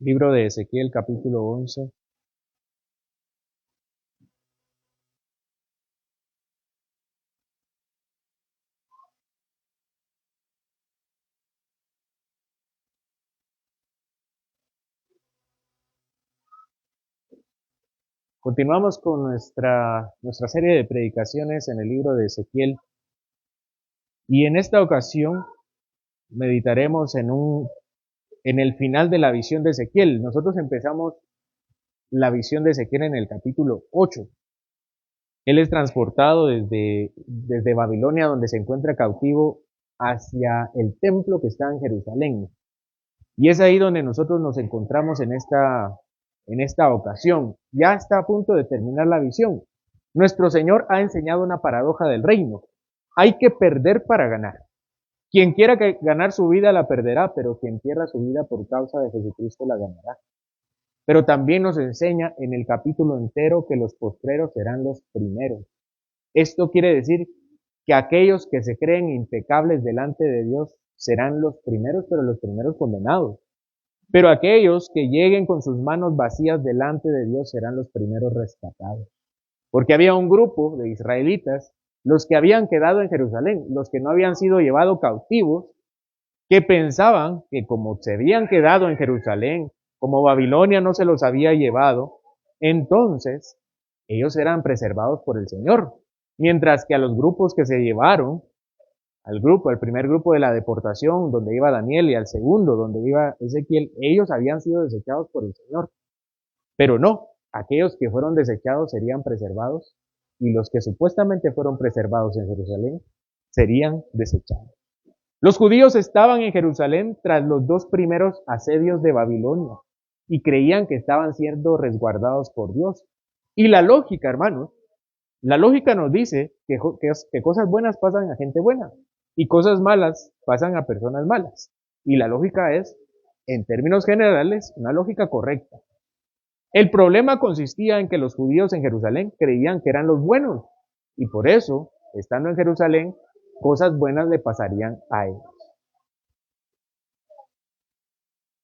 Libro de Ezequiel, capítulo 11. Continuamos con nuestra serie de predicaciones en el libro de Ezequiel y en esta ocasión meditaremos en el final de la visión de Ezequiel. Nosotros empezamos la visión de Ezequiel en el capítulo 8. Él es transportado desde Babilonia, donde se encuentra cautivo, hacia el templo que está en Jerusalén. Y es ahí donde nosotros nos encontramos en esta ocasión. Ya está a punto de terminar la visión. Nuestro Señor ha enseñado una paradoja del reino. Hay que perder para ganar. Quien quiera ganar su vida la perderá, pero quien pierda su vida por causa de Jesucristo la ganará. Pero también nos enseña en el capítulo entero que los postreros serán los primeros. Esto quiere decir que aquellos que se creen impecables delante de Dios serán los primeros, pero los primeros condenados. Pero aquellos que lleguen con sus manos vacías delante de Dios serán los primeros rescatados. Porque había un grupo de israelitas, los que habían quedado en Jerusalén, los que no habían sido llevados cautivos, que pensaban que como se habían quedado en Jerusalén, como Babilonia no se los había llevado, entonces ellos eran preservados por el Señor. Mientras que a los grupos que se llevaron, al primer grupo de la deportación, donde iba Daniel, y al segundo, donde iba Ezequiel, ellos habían sido desechados por el Señor. Pero no, aquellos que fueron desechados serían preservados, y los que supuestamente fueron preservados en Jerusalén serían desechados. Los judíos estaban en Jerusalén tras los dos primeros asedios de Babilonia, y creían que estaban siendo resguardados por Dios. Y la lógica, hermanos, la lógica nos dice que cosas buenas pasan a gente buena y cosas malas pasan a personas malas. Y la lógica es, en términos generales, una lógica correcta. El problema consistía en que los judíos en Jerusalén creían que eran los buenos y por eso, estando en Jerusalén, cosas buenas le pasarían a ellos.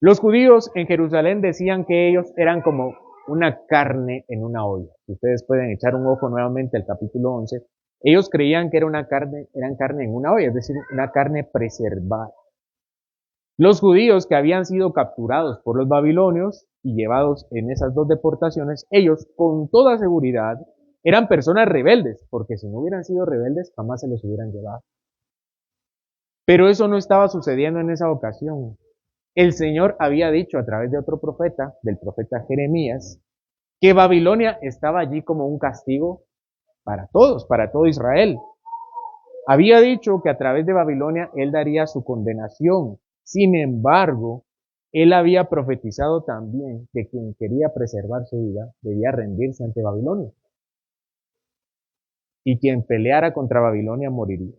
Los judíos en Jerusalén decían que ellos eran como una carne en una olla. Si ustedes pueden echar un ojo nuevamente al capítulo 11, ellos creían que eran carne en una olla, es decir, una carne preservada. Los judíos que habían sido capturados por los babilonios y llevados en esas dos deportaciones, ellos con toda seguridad eran personas rebeldes, porque si no hubieran sido rebeldes jamás se los hubieran llevado. Pero eso no estaba sucediendo en esa ocasión. El Señor había dicho a través de otro profeta, del profeta Jeremías, que Babilonia estaba allí como un castigo para todos, para todo Israel. Había dicho que a través de Babilonia Él daría su condenación. Sin embargo, Él había profetizado también que quien quería preservar su vida debía rendirse ante Babilonia. Y quien peleara contra Babilonia moriría.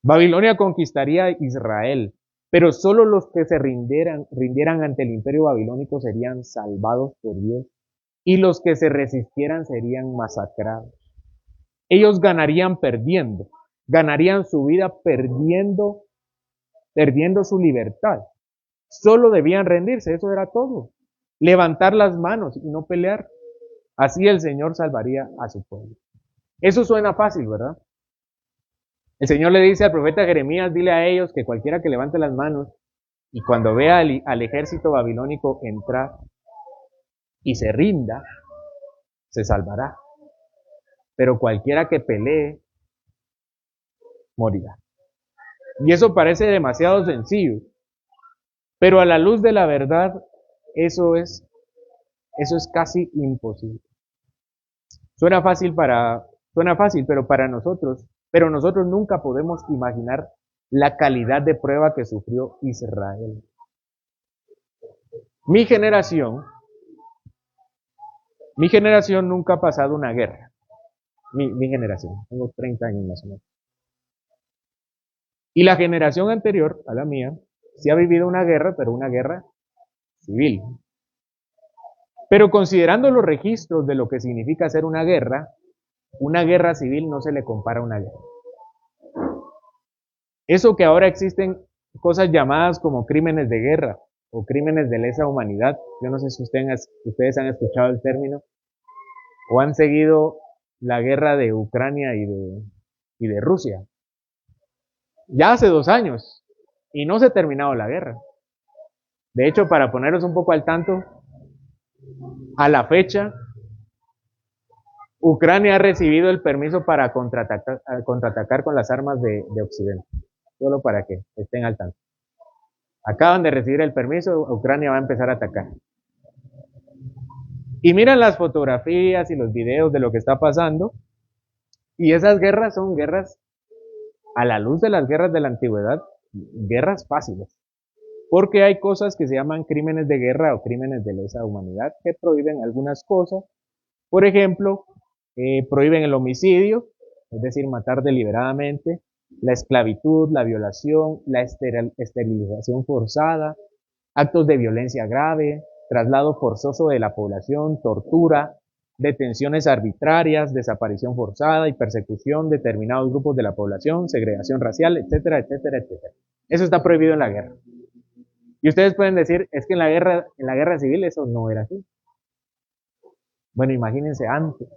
Babilonia conquistaría a Israel, pero solo los que se rindieran ante el imperio babilónico serían salvados por Dios, y los que se resistieran serían masacrados. Ellos ganarían perdiendo, ganarían su vida perdiendo su libertad. Solo debían rendirse, eso era todo. Levantar las manos y no pelear. Así el Señor salvaría a su pueblo. Eso suena fácil, ¿verdad? El Señor le dice al profeta Jeremías, dile a ellos que cualquiera que levante las manos y cuando vea al ejército babilónico entrar y se rinda, se salvará. Pero cualquiera que pelee, morirá. Y eso parece demasiado sencillo. Pero a la luz de la verdad, eso es casi imposible. Suena fácil, pero nosotros nunca podemos imaginar la calidad de prueba que sufrió Israel. Mi generación nunca ha pasado una guerra. Mi generación, tengo 30 años más o menos. Y la generación anterior a la mía, sí ha vivido una guerra, pero una guerra civil. Pero considerando los registros de lo que significa ser una guerra civil no se le compara a una guerra. Eso que ahora existen cosas llamadas como crímenes de guerra o crímenes de lesa humanidad. Yo no sé si ustedes han escuchado el término o han seguido la guerra de Ucrania y de Rusia. Ya hace 2 años y no se ha terminado la guerra. De hecho, para poneros un poco al tanto, a la fecha, Ucrania ha recibido el permiso para contraatacar con las armas de Occidente. Solo para que estén al tanto. Acaban de recibir el permiso, Ucrania va a empezar a atacar. Y miran las fotografías y los videos de lo que está pasando. Y esas guerras son guerras, a la luz de las guerras de la antigüedad, guerras fáciles. Porque hay cosas que se llaman crímenes de guerra o crímenes de lesa humanidad que prohíben algunas cosas. Por ejemplo, prohíben el homicidio, es decir, matar deliberadamente, la esclavitud, la violación, la esterilización forzada, actos de violencia grave, traslado forzoso de la población, tortura, detenciones arbitrarias, desaparición forzada y persecución de determinados grupos de la población, segregación racial, etcétera, etcétera, etcétera. Eso está prohibido en la guerra. Y ustedes pueden decir, es que en la guerra civil eso no era así. Bueno, imagínense antes,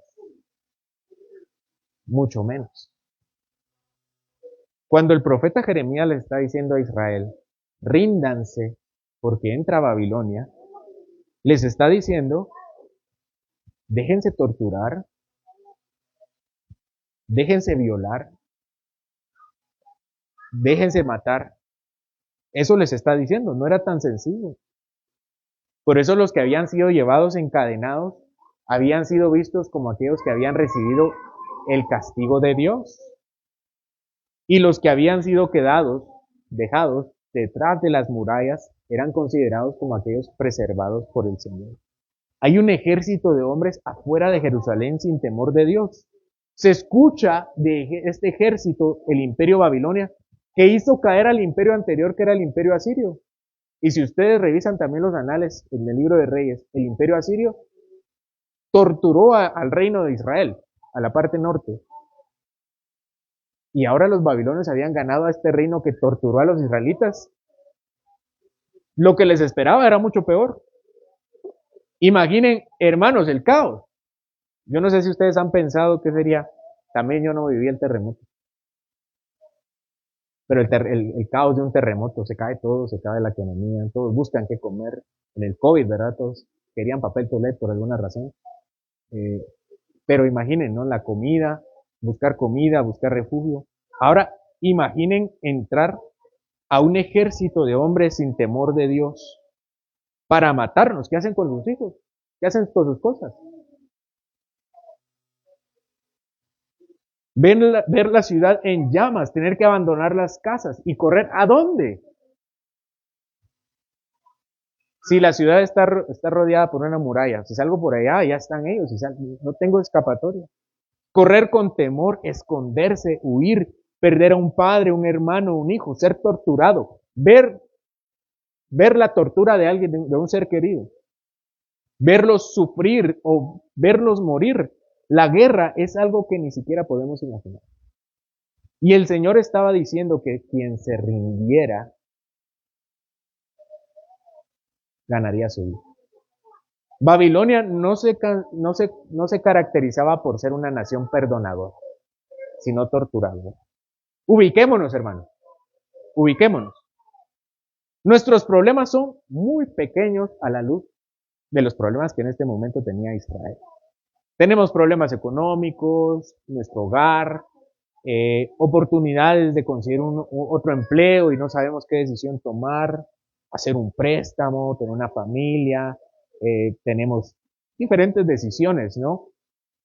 mucho menos. Cuando el profeta Jeremías le está diciendo a Israel, ríndanse porque entra Babilonia, les está diciendo, déjense torturar, déjense violar, déjense matar. Eso les está diciendo, no era tan sencillo. Por eso los que habían sido llevados encadenados habían sido vistos como aquellos que habían recibido el castigo de Dios. Y los que habían sido dejados detrás de las murallas, eran considerados como aquellos preservados por el Señor. Hay un ejército de hombres afuera de Jerusalén sin temor de Dios. Se escucha de este ejército, el imperio Babilonia, que hizo caer al imperio anterior, que era el imperio asirio. Y si ustedes revisan también los anales en el libro de Reyes, el imperio asirio torturó al reino de Israel, a la parte norte. Y ahora los babilonios habían ganado a este reino que torturó a los israelitas. Lo que les esperaba era mucho peor. Imaginen, hermanos, el caos. Yo no sé si ustedes han pensado qué sería. También yo no viví el terremoto. Pero el caos de un terremoto, se cae todo, se cae la economía, todos buscan qué comer. En el COVID, ¿verdad? Todos querían papel toalé por alguna razón. Pero imaginen, ¿no? La comida, buscar refugio. Ahora, imaginen entrar a un ejército de hombres sin temor de Dios para matarnos. ¿Qué hacen con sus hijos? ¿Qué hacen con sus cosas? Ver la ciudad en llamas, tener que abandonar las casas y correr. ¿A dónde? Si la ciudad está rodeada por una muralla, si salgo por allá, ya están ellos, no tengo escapatoria. Correr con temor, esconderse, huir, perder a un padre, un hermano, un hijo, ser torturado, ver la tortura de alguien, de un ser querido, verlos sufrir o verlos morir. La guerra es algo que ni siquiera podemos imaginar. Y el Señor estaba diciendo que quien se rindiera ganaría su vida. Babilonia no se caracterizaba por ser una nación perdonadora, sino torturadora. Ubiquémonos, hermano. Ubiquémonos. Nuestros problemas son muy pequeños a la luz de los problemas que en este momento tenía Israel. Tenemos problemas económicos, nuestro hogar, oportunidades de conseguir otro empleo y no sabemos qué decisión tomar, hacer un préstamo, tener una familia, tenemos diferentes decisiones, ¿no?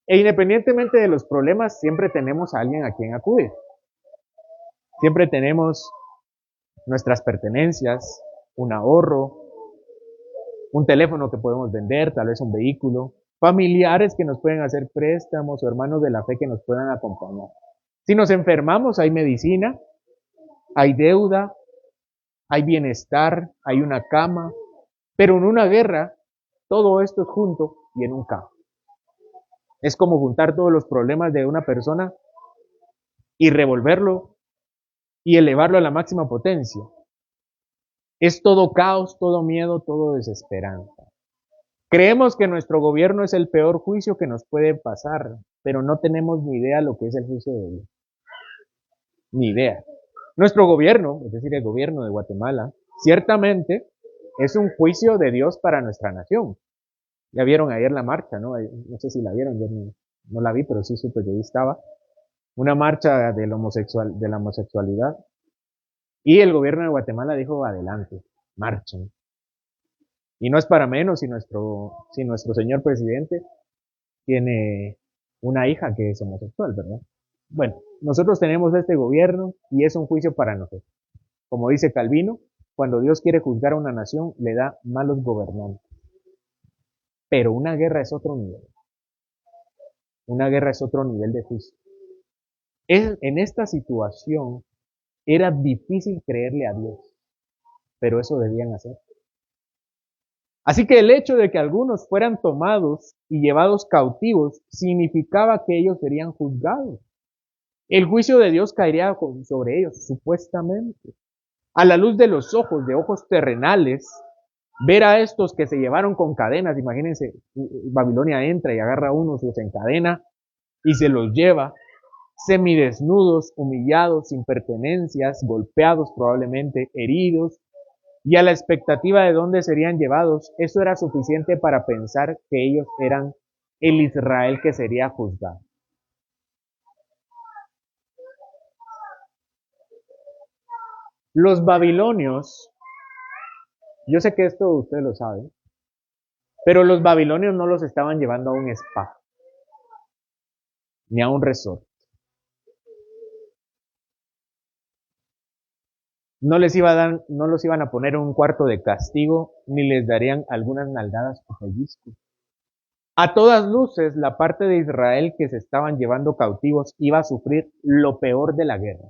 E independientemente de los problemas, siempre tenemos a alguien a quien acudir. Siempre tenemos nuestras pertenencias, un ahorro, un teléfono que podemos vender, tal vez un vehículo, familiares que nos pueden hacer préstamos o hermanos de la fe que nos puedan acompañar. Si nos enfermamos, hay medicina, hay deuda, hay bienestar, hay una cama, pero en una guerra, todo esto es junto y en un caos. Es como juntar todos los problemas de una persona y revolverlo y elevarlo a la máxima potencia. Es todo caos, todo miedo, todo desesperanza. Creemos que nuestro gobierno es el peor juicio que nos puede pasar, pero no tenemos ni idea lo que es el juicio de Dios. Ni idea. Nuestro gobierno, es decir, el gobierno de Guatemala, ciertamente es un juicio de Dios para nuestra nación. Ya vieron ayer la marcha, ¿no? No sé si la vieron, yo no la vi, pero sí supe que ahí estaba. Una marcha de la homosexualidad. Y el gobierno de Guatemala dijo, adelante, marchen. Y no es para menos si nuestro señor presidente tiene una hija que es homosexual, ¿verdad? Bueno, nosotros tenemos este gobierno y es un juicio para nosotros. Como dice Calvino, cuando Dios quiere juzgar a una nación, le da malos gobernantes. Pero una guerra es otro nivel. Una guerra es otro nivel de juicio. En esta situación era difícil creerle a Dios, pero eso debían hacer. Así que el hecho de que algunos fueran tomados y llevados cautivos significaba que ellos serían juzgados. El juicio de Dios caería sobre ellos, supuestamente. A la luz de los ojos, de ojos terrenales, ver a estos que se llevaron con cadenas, imagínense, Babilonia entra y agarra a unos, los encadena y se los lleva, semidesnudos, humillados, sin pertenencias, golpeados probablemente, heridos, y a la expectativa de dónde serían llevados, eso era suficiente para pensar que ellos eran el Israel que sería juzgado. Los babilonios, yo sé que esto ustedes lo saben, pero los babilonios no los estaban llevando a un spa, ni a un resort. No los iban a poner en un cuarto de castigo, ni les darían algunas nalgadas o pellizcos. A todas luces, la parte de Israel que se estaban llevando cautivos iba a sufrir lo peor de la guerra.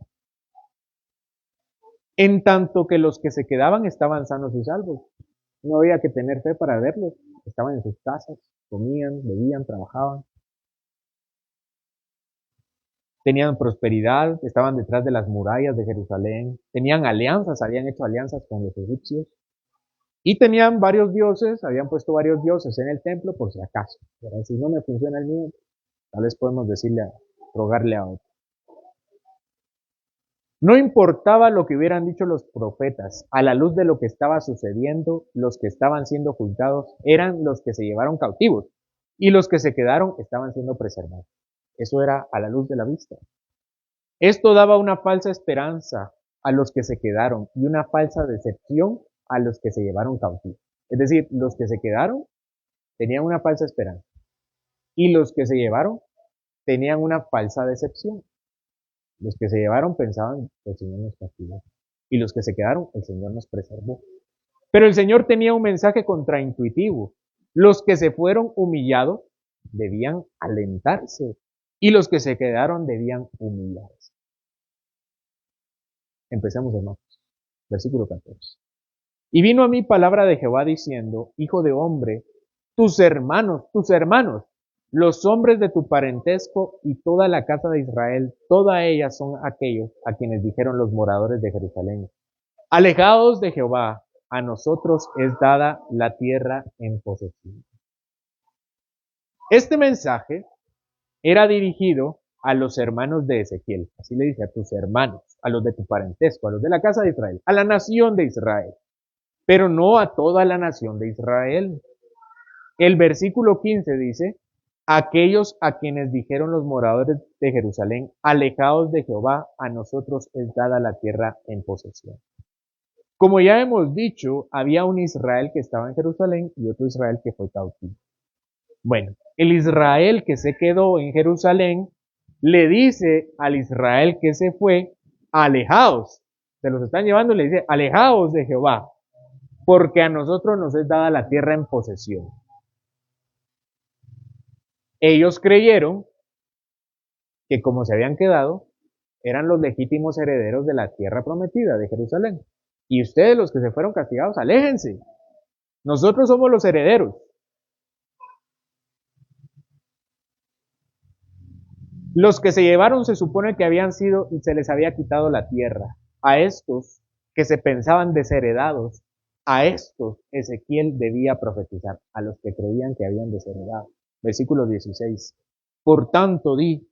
En tanto que los que se quedaban estaban sanos y salvos. No había que tener fe para verlos. Estaban en sus casas, comían, bebían, trabajaban. Tenían prosperidad, estaban detrás de las murallas de Jerusalén. Tenían alianzas, habían hecho alianzas con los egipcios. Y tenían varios dioses, habían puesto varios dioses en el templo por si acaso. Pero si no me funciona el mío, tal vez podemos rogarle a otro. No importaba lo que hubieran dicho los profetas, a la luz de lo que estaba sucediendo, los que estaban siendo juzgados eran los que se llevaron cautivos y los que se quedaron estaban siendo preservados. Eso era a la luz de la vista. Esto daba una falsa esperanza a los que se quedaron y una falsa decepción a los que se llevaron cautivos. Es decir, los que se quedaron tenían una falsa esperanza y los que se llevaron tenían una falsa decepción. Los que se llevaron pensaban, el Señor nos castigó. Y los que se quedaron, el Señor nos preservó. Pero el Señor tenía un mensaje contraintuitivo. Los que se fueron humillados debían alentarse. Y los que se quedaron debían humillarse. Empecemos, hermanos. Versículo 14. Y vino a mí palabra de Jehová diciendo, hijo de hombre, tus hermanos, los hombres de tu parentesco y toda la casa de Israel, toda ella son aquellos a quienes dijeron los moradores de Jerusalén, alejaos de Jehová, a nosotros es dada la tierra en posesión. Este mensaje era dirigido a los hermanos de Ezequiel, así le dice, a tus hermanos, a los de tu parentesco, a los de la casa de Israel, a la nación de Israel, pero no a toda la nación de Israel. El versículo 15 dice, aquellos a quienes dijeron los moradores de Jerusalén, alejaos de Jehová, a nosotros es dada la tierra en posesión. Como ya hemos dicho, había un Israel que estaba en Jerusalén y otro Israel que fue cautivo. Bueno, el Israel que se quedó en Jerusalén le dice al Israel que se fue, alejaos, se los están llevando y le dice, alejaos de Jehová, porque a nosotros nos es dada la tierra en posesión. Ellos creyeron que como se habían quedado, eran los legítimos herederos de la tierra prometida de Jerusalén. Y ustedes los que se fueron castigados, aléjense. Nosotros somos los herederos. Los que se llevaron se supone que habían sido y se les había quitado la tierra. A estos que se pensaban desheredados, a estos Ezequiel debía profetizar, a los que creían que habían desheredado. Versículo 16. Por tanto di,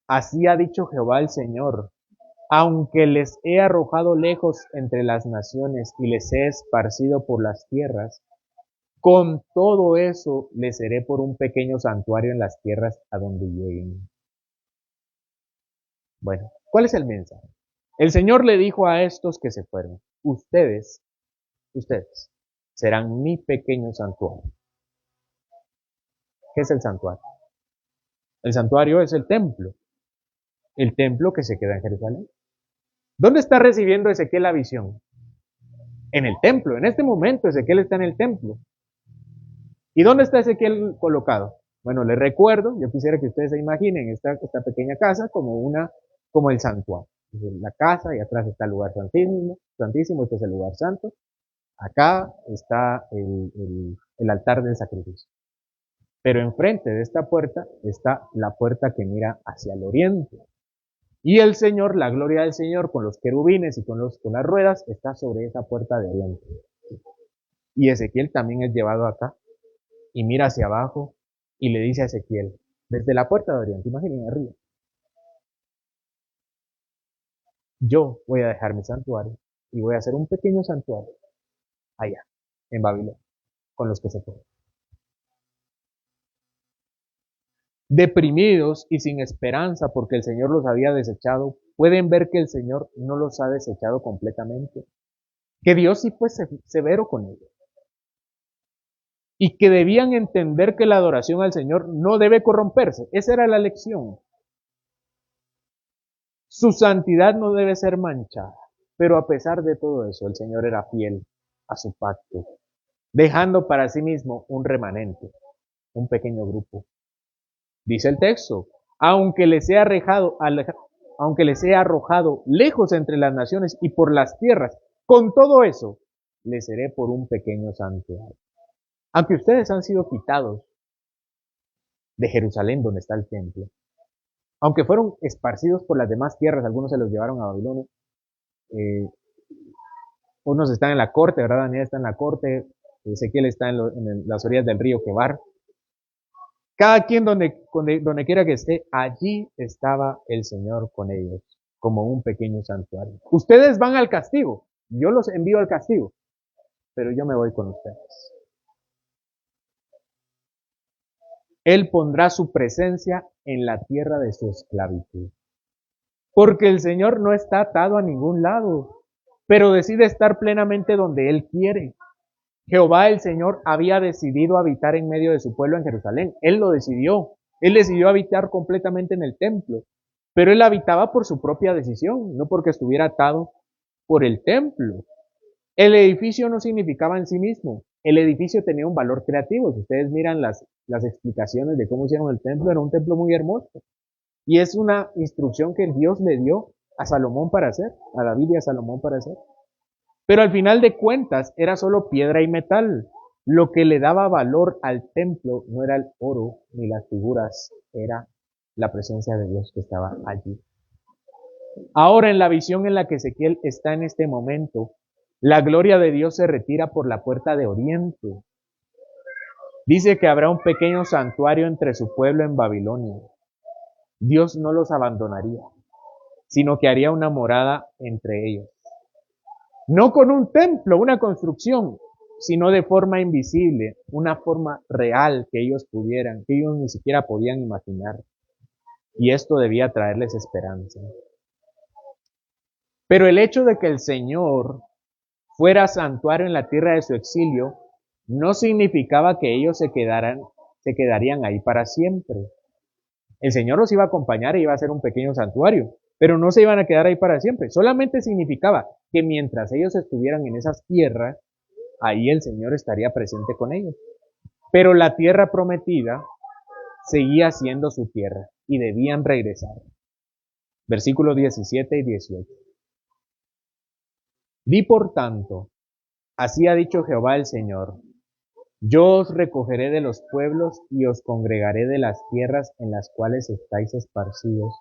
así ha dicho Jehová el Señor, aunque les he arrojado lejos entre las naciones y les he esparcido por las tierras, con todo eso les seré por un pequeño santuario en las tierras a donde lleguen. Bueno, ¿cuál es el mensaje? El Señor le dijo a estos que se fueron, ustedes serán mi pequeño santuario. ¿Qué es el santuario? El santuario es el templo que se queda en Jerusalén. ¿Dónde está recibiendo Ezequiel la visión? En el templo. En este momento Ezequiel está en el templo. ¿Y dónde está Ezequiel colocado? Bueno, les recuerdo, yo quisiera que ustedes se imaginen esta pequeña casa como el santuario. La casa y atrás está el lugar santísimo, este es el lugar santo. Acá está el altar del sacrificio. Pero enfrente de esta puerta está la puerta que mira hacia el oriente. Y el Señor, la gloria del Señor, con los querubines y con las ruedas, está sobre esa puerta de oriente. Y Ezequiel también es llevado acá y mira hacia abajo y le dice a Ezequiel, desde la puerta de oriente, imaginen arriba, yo voy a dejar mi santuario y voy a hacer un pequeño santuario allá, en Babilonia, con los que se fueron. Deprimidos y sin esperanza porque el Señor los había desechado, pueden ver que el Señor no los ha desechado completamente, que Dios sí fue severo con ellos, y que debían entender que la adoración al Señor no debe corromperse. Esa era la lección. Su santidad no debe ser manchada, pero a pesar de todo eso, el Señor era fiel a su pacto, dejando para sí mismo un remanente, un pequeño grupo. Dice el texto, aunque les he arrojado lejos entre las naciones y por las tierras, con todo eso, les seré por un pequeño santuario. Aunque ustedes han sido quitados de Jerusalén, donde está el templo, aunque fueron esparcidos por las demás tierras, algunos se los llevaron a Babilonia, unos están en la corte, ¿verdad? Daniel está en la corte, Ezequiel está en las orillas del río Quebar. Cada quien donde quiera que esté, allí estaba el Señor con ellos, como un pequeño santuario. Ustedes van al castigo, yo los envío al castigo, pero yo me voy con ustedes. Él pondrá su presencia en la tierra de su esclavitud. Porque el Señor no está atado a ningún lado, pero decide estar plenamente donde Él quiere. Jehová el Señor había decidido habitar en medio de su pueblo en Jerusalén. Él lo decidió. Él decidió habitar completamente en el templo. Pero Él habitaba por su propia decisión, no porque estuviera atado por el templo. El edificio no significaba en sí mismo. El edificio tenía un valor creativo. Si ustedes miran las explicaciones de cómo hicieron el templo, era un templo muy hermoso. Y es una instrucción que Dios le dio a Salomón para hacer, a David y a Salomón para hacer. Pero al final de cuentas era solo piedra y metal. Lo que le daba valor al templo no era el oro ni las figuras, era la presencia de Dios que estaba allí. Ahora en la visión en la que Ezequiel está en este momento, la gloria de Dios se retira por la puerta de oriente. Dice que habrá un pequeño santuario entre su pueblo en Babilonia. Dios no los abandonaría, sino que haría una morada entre ellos. No con un templo, una construcción, sino de forma invisible, una forma real que ellos ni siquiera podían imaginar. Y esto debía traerles esperanza. Pero el hecho de que el Señor fuera santuario en la tierra de su exilio, no significaba que ellos se quedarían ahí para siempre. El Señor los iba a acompañar e iba a hacer un pequeño santuario, pero no se iban a quedar ahí para siempre. Solamente significaba que mientras ellos estuvieran en esas tierras, ahí el Señor estaría presente con ellos. Pero la tierra prometida seguía siendo su tierra y debían regresar. Versículos 17 y 18. Di por tanto, así ha dicho Jehová el Señor, yo os recogeré de los pueblos y os congregaré de las tierras en las cuales estáis esparcidos,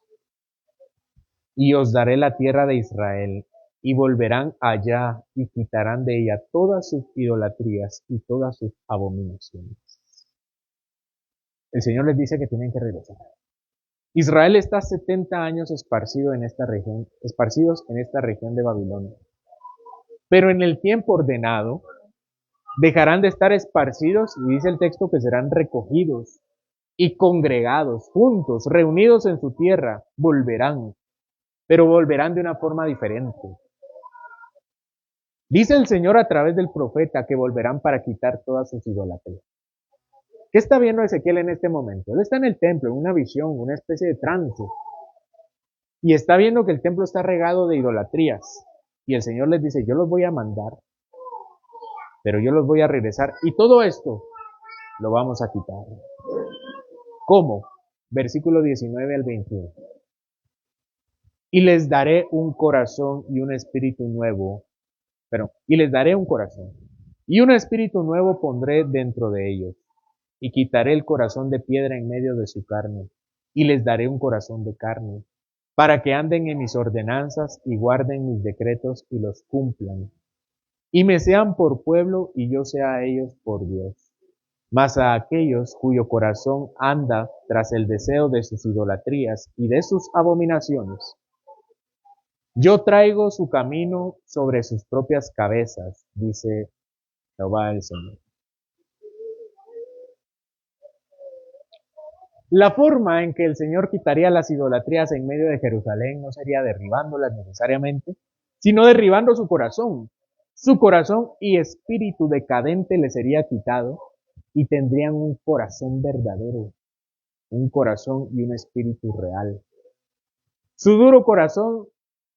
y os daré la tierra de Israel, y volverán allá y quitarán de ella todas sus idolatrías y todas sus abominaciones. El Señor les dice que tienen que regresar. Israel está 70 años esparcidos en esta región de Babilonia. Pero en el tiempo ordenado, dejarán de estar esparcidos y dice el texto que serán recogidos y congregados, juntos, reunidos en su tierra, volverán, pero volverán de una forma diferente. Dice el Señor a través del profeta que volverán para quitar todas sus idolatrías. ¿Qué está viendo Ezequiel en este momento? Él está en el templo, en una visión, una especie de trance, y está viendo que el templo está regado de idolatrías. Y el Señor les dice, yo los voy a mandar, pero yo los voy a regresar. Y todo esto lo vamos a quitar. ¿Cómo? Versículo 19 al 21. Y les daré un corazón y un espíritu nuevo. Y les daré un corazón. Y un espíritu nuevo pondré dentro de ellos. Y quitaré el corazón de piedra en medio de su carne. Y les daré un corazón de carne, para que anden en mis ordenanzas y guarden mis decretos y los cumplan. Y me sean por pueblo y yo sea a ellos por Dios. Mas a aquellos cuyo corazón anda tras el deseo de sus idolatrías y de sus abominaciones, yo traigo su camino sobre sus propias cabezas, dice Jehová el Señor. La forma en que el Señor quitaría las idolatrías en medio de Jerusalén no sería derribándolas necesariamente, sino derribando su corazón. Su corazón y espíritu decadente le sería quitado y tendrían un corazón verdadero, un corazón y un espíritu real. Su duro corazón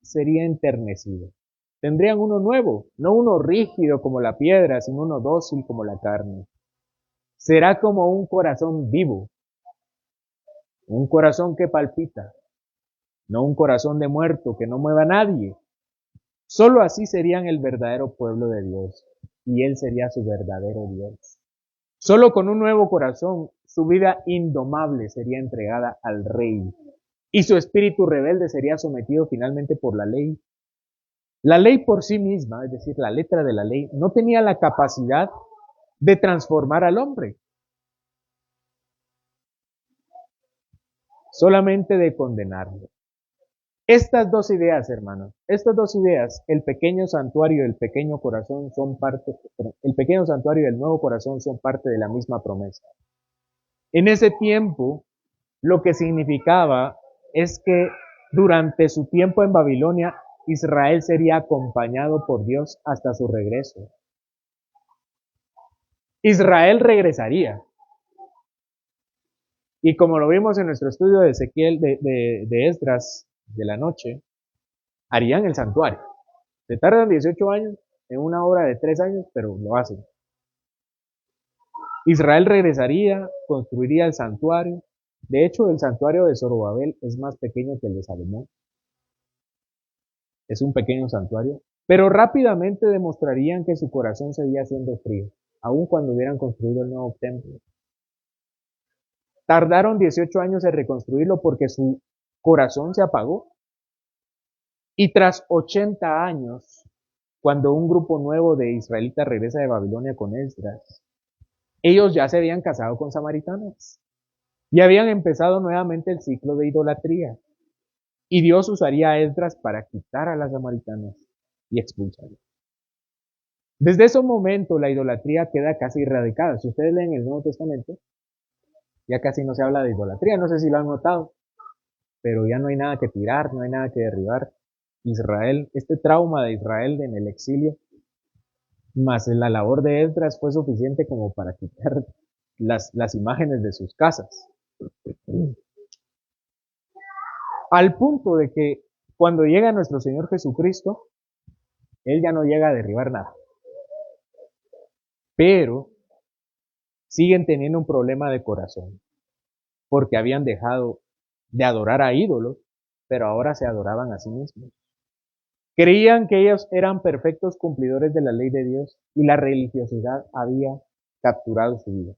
sería enternecido. Tendrían uno nuevo, no uno rígido como la piedra, sino uno dócil como la carne. Será como un corazón vivo, un corazón que palpita, no un corazón de muerto que no mueva a nadie. Solo así serían el verdadero pueblo de Dios, y Él sería su verdadero Dios. Solo con un nuevo corazón, su vida indomable sería entregada al Rey, y su espíritu rebelde sería sometido finalmente por la ley. La ley por sí misma, es decir, la letra de la ley, no tenía la capacidad de transformar al hombre, solamente de condenarlo. Estas dos ideas, hermanos, estas dos ideas, el pequeño santuario y el pequeño corazón son parte, el pequeño santuario y el nuevo corazón son parte de la misma promesa. En ese tiempo, lo que significaba es que durante su tiempo en Babilonia, Israel sería acompañado por Dios hasta su regreso. Israel regresaría. Y como lo vimos en nuestro estudio de Ezequiel, de Esdras, de la noche, harían el santuario. Se tardan 18 años en una obra de 3 años, pero lo hacen. Israel regresaría, construiría el santuario. De hecho, el santuario de Zorobabel es más pequeño que el de Salomón. Es un pequeño santuario, pero rápidamente demostrarían que su corazón seguía siendo frío, aun cuando hubieran construido el nuevo templo. Tardaron 18 años en reconstruirlo porque su corazón se apagó. Y tras 80 años, cuando un grupo nuevo de israelitas regresa de Babilonia con Esdras, ellos ya se habían casado con samaritanas y habían empezado nuevamente el ciclo de idolatría. Y Dios usaría a Esdras para quitar a las samaritanas y expulsarlas. Desde ese momento la idolatría queda casi erradicada. Si ustedes leen el Nuevo Testamento, ya casi no se habla de idolatría, no sé si lo han notado, pero ya no hay nada que tirar, no hay nada que derribar. Israel, este trauma de Israel en el exilio, más la labor de Esdras fue suficiente como para quitar las imágenes de sus casas. Al punto de que cuando llega nuestro Señor Jesucristo, Él ya no llega a derribar nada. Pero siguen teniendo un problema de corazón, porque habían dejado de adorar a ídolos, pero ahora se adoraban a sí mismos. Creían que ellos eran perfectos cumplidores de la ley de Dios y la religiosidad había capturado su vida.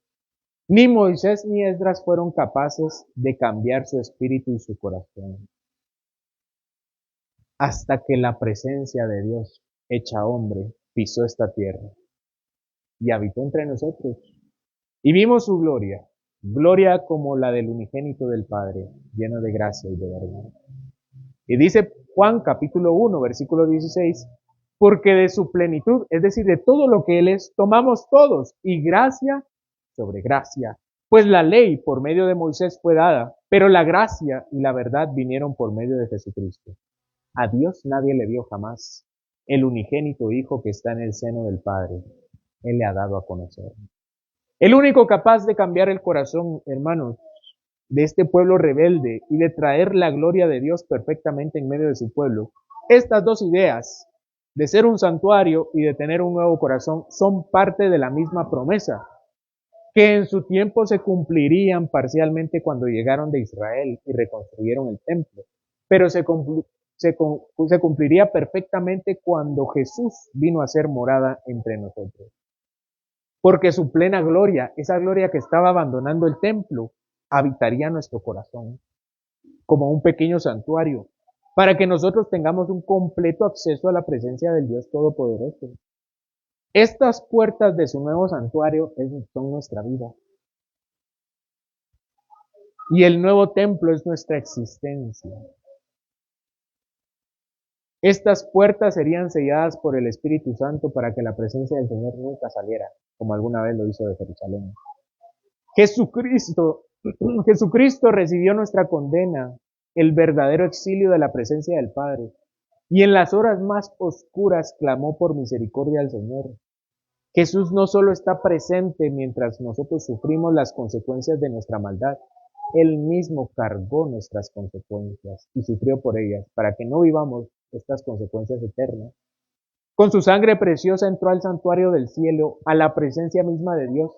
Ni Moisés ni Esdras fueron capaces de cambiar su espíritu y su corazón. hasta que la presencia de Dios, hecha hombre, pisó esta tierra y habitó entre nosotros. Y vimos su gloria, gloria como la del unigénito del Padre, lleno de gracia y de verdad. Y dice Juan capítulo 1, versículo 16, porque de su plenitud, es decir, de todo lo que Él es, tomamos todos, y gracia sobre gracia. Pues la ley por medio de Moisés fue dada, pero la gracia y la verdad vinieron por medio de Jesucristo. A Dios nadie le vio jamás. El unigénito Hijo que está en el seno del Padre, Él le ha dado a conocer. El único capaz de cambiar el corazón, hermanos, de este pueblo rebelde y de traer la gloria de Dios perfectamente en medio de su pueblo. Estas dos ideas, de ser un santuario y de tener un nuevo corazón, son parte de la misma promesa, que en su tiempo se cumplirían parcialmente cuando llegaron de Israel y reconstruyeron el templo, pero se cumpliría perfectamente cuando Jesús vino a ser morada entre nosotros. Porque su plena gloria, esa gloria que estaba abandonando el templo, habitaría nuestro corazón como un pequeño santuario, para que nosotros tengamos un completo acceso a la presencia del Dios Todopoderoso. Estas puertas de su nuevo santuario son nuestra vida. Y el nuevo templo es nuestra existencia. Estas puertas serían selladas por el Espíritu Santo para que la presencia del Señor nunca saliera, como alguna vez lo hizo de Jerusalén. Jesucristo recibió nuestra condena, el verdadero exilio de la presencia del Padre, y en las horas más oscuras clamó por misericordia al Señor. Jesús no solo está presente mientras nosotros sufrimos las consecuencias de nuestra maldad, Él mismo cargó nuestras consecuencias y sufrió por ellas, para que no vivamos estas consecuencias eternas. Con su sangre preciosa entró al santuario del cielo, a la presencia misma de Dios,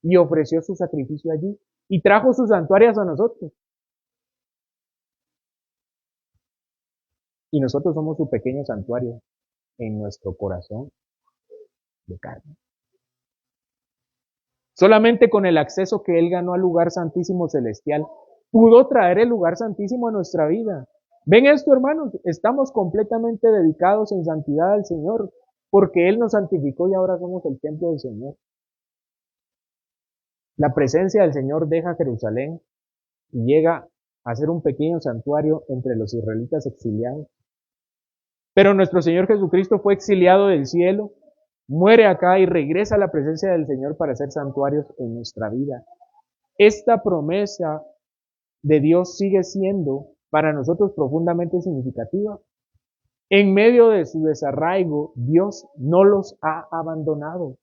y ofreció su sacrificio allí, y trajo sus santuarios a nosotros. Y nosotros somos su pequeño santuario en nuestro corazón de carne. Solamente con el acceso que Él ganó al lugar santísimo celestial, pudo traer el lugar santísimo a nuestra vida. ¿Ven esto, hermanos? Estamos completamente dedicados en santidad al Señor, porque Él nos santificó y ahora somos el templo del Señor. La presencia del Señor deja Jerusalén y llega a ser un pequeño santuario entre los israelitas exiliados. Pero nuestro Señor Jesucristo fue exiliado del cielo, muere acá y regresa a la presencia del Señor para ser santuarios en nuestra vida. Esta promesa de Dios sigue siendo para nosotros profundamente significativa. En medio de su desarraigo, Dios no los ha abandonado.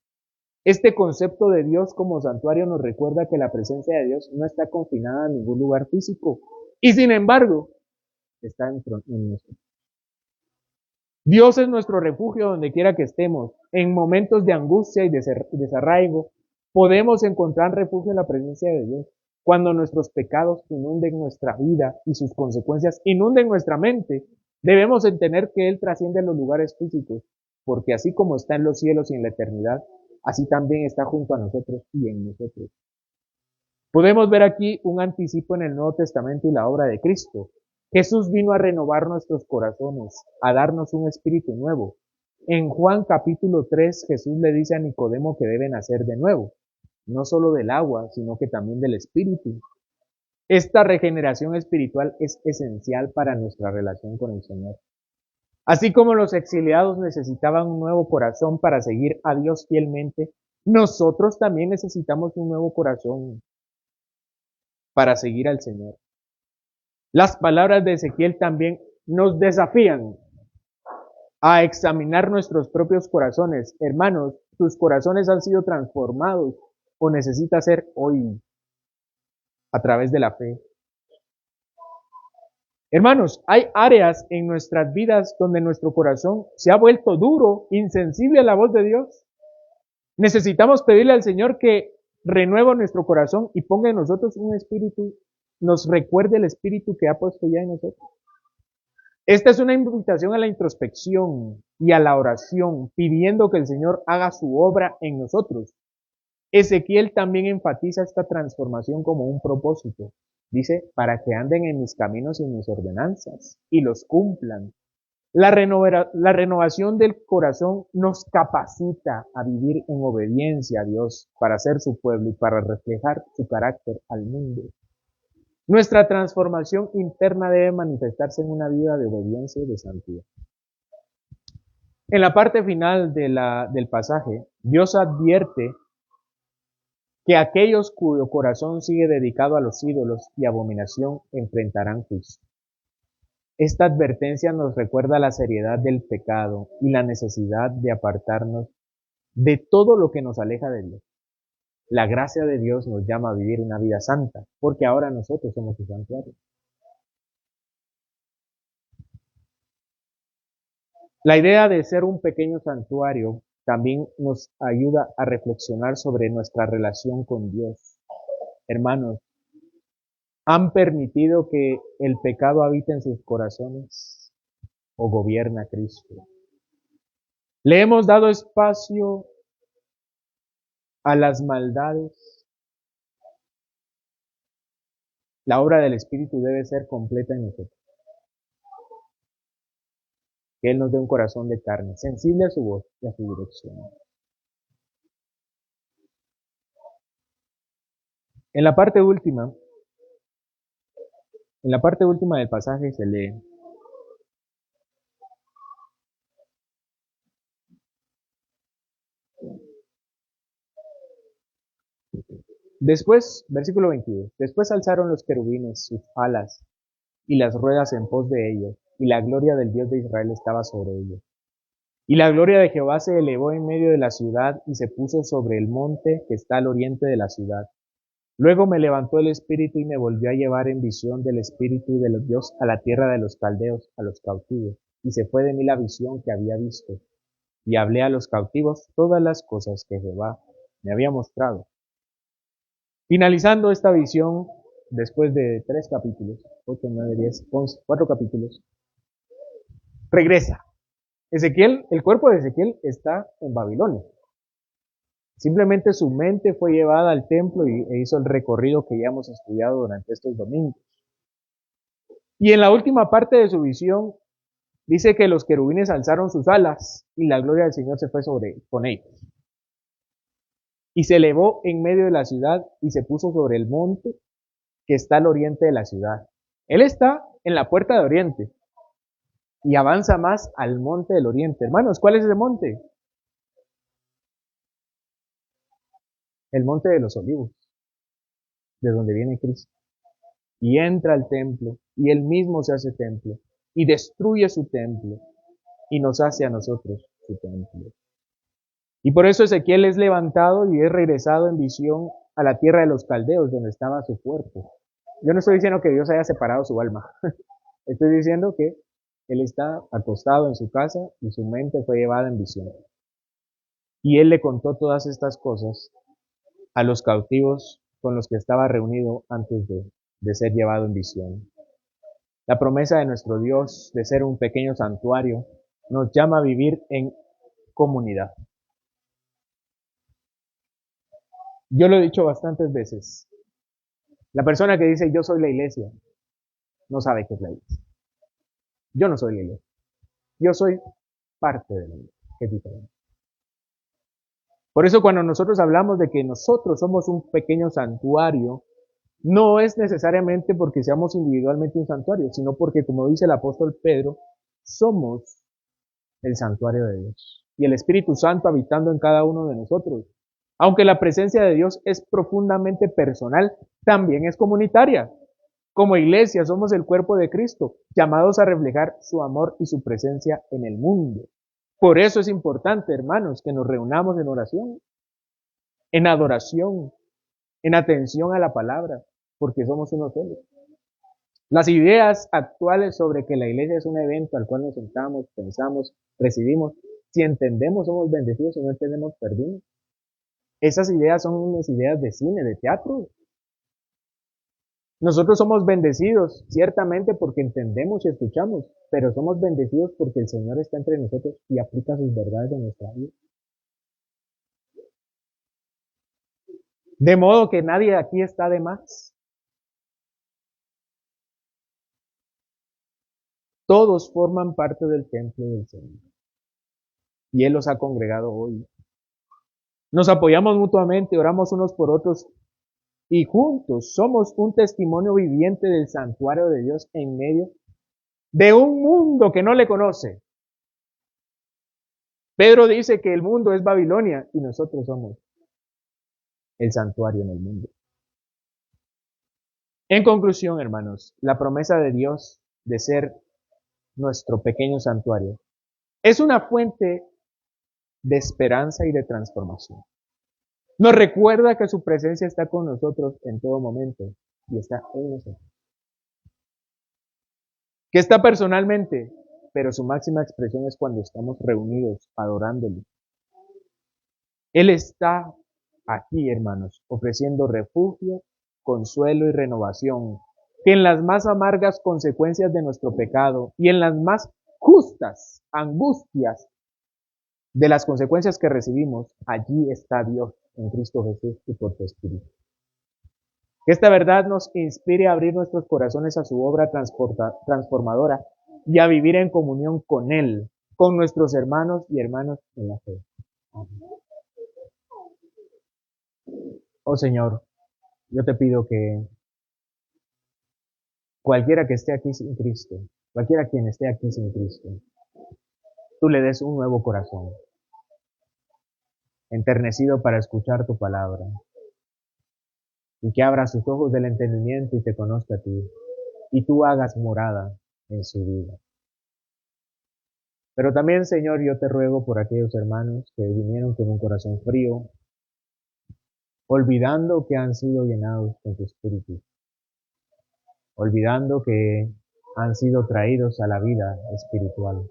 Este concepto de Dios como santuario nos recuerda que la presencia de Dios no está confinada a ningún lugar físico y sin embargo está en nosotros. Dios es nuestro refugio donde quiera que estemos. En momentos de angustia y desarraigo, podemos encontrar refugio en la presencia de Dios. Cuando nuestros pecados inunden nuestra vida y sus consecuencias inunden nuestra mente, debemos entender que Él trasciende los lugares físicos, porque así como está en los cielos y en la eternidad, así también está junto a nosotros y en nosotros. Podemos ver aquí un anticipo en el Nuevo Testamento y la obra de Cristo. Jesús vino a renovar nuestros corazones, a darnos un espíritu nuevo. En Juan capítulo 3, Jesús le dice a Nicodemo que debe nacer de nuevo, no solo del agua, sino que también del espíritu. Esta regeneración espiritual es esencial para nuestra relación con el Señor. Así como los exiliados necesitaban un nuevo corazón para seguir a Dios fielmente, nosotros también necesitamos un nuevo corazón para seguir al Señor. Las palabras de Ezequiel también nos desafían a examinar nuestros propios corazones. Hermanos, tus corazones han sido transformados o necesita ser hoy a través de la fe. Hermanos, hay áreas en nuestras vidas donde nuestro corazón se ha vuelto duro, insensible a la voz de Dios. Necesitamos pedirle al Señor que renueve nuestro corazón y ponga en nosotros un espíritu, nos recuerde el espíritu que ha puesto ya en nosotros. Esta es una invitación a la introspección y a la oración, pidiendo que el Señor haga su obra en nosotros. Ezequiel también enfatiza esta transformación como un propósito. Dice, para que anden en mis caminos y en mis ordenanzas y los cumplan. La renovación del corazón nos capacita a vivir en obediencia a Dios para ser su pueblo y para reflejar su carácter al mundo. Nuestra transformación interna debe manifestarse en una vida de obediencia y de santidad. En la parte final del pasaje, Dios advierte que aquellos cuyo corazón sigue dedicado a los ídolos y abominación enfrentarán juicio. Esta advertencia nos recuerda la seriedad del pecado y la necesidad de apartarnos de todo lo que nos aleja de Dios. La gracia de Dios nos llama a vivir una vida santa, porque ahora nosotros somos su santuario. La idea de ser un pequeño santuario también nos ayuda a reflexionar sobre nuestra relación con Dios. Hermanos, ¿han permitido que el pecado habite en sus corazones o gobierna Cristo? ¿Le hemos dado espacio a las maldades? La obra del Espíritu debe ser completa en nosotros. Que Él nos dé un corazón de carne, sensible a su voz y a su dirección. En la parte última del pasaje se lee: después, versículo 22, después alzaron los querubines sus alas y las ruedas en pos de ellos, y la gloria del Dios de Israel estaba sobre ellos. Y la gloria de Jehová se elevó en medio de la ciudad y se puso sobre el monte que está al oriente de la ciudad. Luego me levantó el Espíritu y me volvió a llevar en visión del Espíritu de los Dios a la tierra de los caldeos, a los cautivos. Y se fue de mí la visión que había visto. Y hablé a los cautivos todas las cosas que Jehová me había mostrado. Finalizando esta visión, después de 3 capítulos, 8, 9, 10, 11, 4 capítulos, regresa. Ezequiel, el cuerpo de Ezequiel está en Babilonia. Simplemente su mente fue llevada al templo e hizo el recorrido que ya hemos estudiado durante estos domingos. Y en la última parte de su visión, dice que los querubines alzaron sus alas y la gloria del Señor se fue con ellos. Y se elevó en medio de la ciudad y se puso sobre el monte que está al oriente de la ciudad. Él está en la puerta de oriente y avanza más al monte del oriente. Hermanos, ¿cuál es ese monte? El monte de los olivos, de donde viene Cristo. Y entra al templo y él mismo se hace templo y destruye su templo y nos hace a nosotros su templo. Y por eso Ezequiel es levantado y es regresado en visión a la tierra de los caldeos, donde estaba su cuerpo. Yo no estoy diciendo que Dios haya separado su alma. Estoy diciendo que él está acostado en su casa y su mente fue llevada en visión. Y él le contó todas estas cosas a los cautivos con los que estaba reunido antes de ser llevado en visión. La promesa de nuestro Dios de ser un pequeño santuario nos llama a vivir en comunidad. Yo lo he dicho bastantes veces. La persona que dice yo soy la iglesia no sabe qué es la iglesia. Yo no soy la iglesia. Yo soy parte de la iglesia, que es diferente. Por eso cuando nosotros hablamos de que nosotros somos un pequeño santuario, no es necesariamente porque seamos individualmente un santuario, sino porque, como dice el apóstol Pedro, somos el santuario de Dios. Y el Espíritu Santo habitando en cada uno de nosotros. Aunque la presencia de Dios es profundamente personal, también es comunitaria. Como iglesia somos el cuerpo de Cristo, llamados a reflejar su amor y su presencia en el mundo. Por eso es importante, hermanos, que nos reunamos en oración, en adoración, en atención a la palabra, porque somos uno solo. Las ideas actuales sobre que la iglesia es un evento al cual nos sentamos, pensamos, recibimos, si entendemos somos bendecidos, si no entendemos perdimos. Esas ideas son unas ideas de cine, de teatro. Nosotros somos bendecidos, ciertamente porque entendemos y escuchamos, pero somos bendecidos porque el Señor está entre nosotros y aplica sus verdades en nuestra vida. De modo que nadie aquí está de más. Todos forman parte del templo del Señor. Y Él los ha congregado hoy. Nos apoyamos mutuamente, oramos unos por otros y juntos somos un testimonio viviente del santuario de Dios en medio de un mundo que no le conoce. Pedro dice que el mundo es Babilonia y nosotros somos el santuario en el mundo. En conclusión, hermanos, la promesa de Dios de ser nuestro pequeño santuario es una fuente de esperanza y de transformación. Nos recuerda que su presencia está con nosotros en todo momento y está en nosotros. Que está personalmente, pero su máxima expresión es cuando estamos reunidos adorándole. Él está aquí, hermanos, ofreciendo refugio, consuelo y renovación, que en las más amargas consecuencias de nuestro pecado y en las más justas angustias de las consecuencias que recibimos, allí está Dios en Cristo Jesús y por su Espíritu. Que esta verdad nos inspire a abrir nuestros corazones a su obra transformadora y a vivir en comunión con Él, con nuestros hermanos y hermanas en la fe. Amén. Oh Señor, yo te pido que cualquiera que esté aquí sin Cristo, cualquiera quien esté aquí sin Cristo, tú le des un nuevo corazón, enternecido para escuchar tu palabra, y que abra sus ojos del entendimiento y te conozca a ti, y tú hagas morada en su vida. Pero también, Señor, yo te ruego por aquellos hermanos que vinieron con un corazón frío, olvidando que han sido llenados con tu Espíritu, olvidando que han sido traídos a la vida espiritual.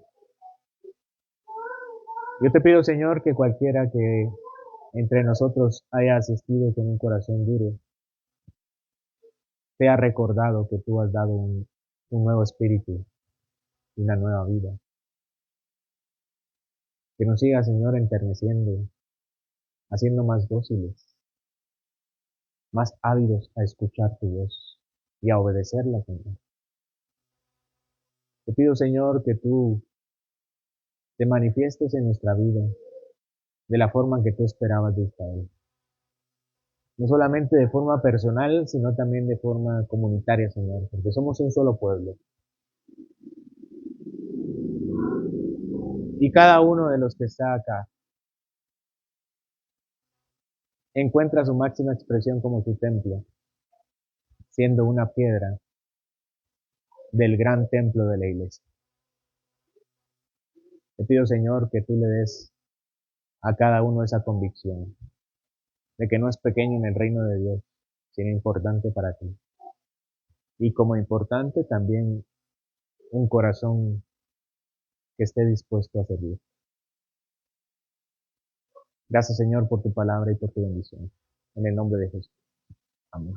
Yo te pido, Señor, que cualquiera que entre nosotros haya asistido con un corazón duro, te ha recordado que tú has dado un nuevo espíritu y una nueva vida. Que nos siga, Señor, enterneciendo, haciendo más dóciles, más ávidos a escuchar tu voz y a obedecerla, Señor. Te pido, Señor, que tú te manifiestes en nuestra vida de la forma en que tú esperabas de Israel. No solamente de forma personal, sino también de forma comunitaria, Señor, porque somos un solo pueblo. Y cada uno de los que está acá encuentra su máxima expresión como su templo, siendo una piedra del gran templo de la iglesia. Te pido, Señor, que tú le des a cada uno esa convicción de que no es pequeño en el reino de Dios, sino importante para ti. Y como importante también un corazón que esté dispuesto a servir. Gracias, Señor, por tu palabra y por tu bendición. En el nombre de Jesús. Amén.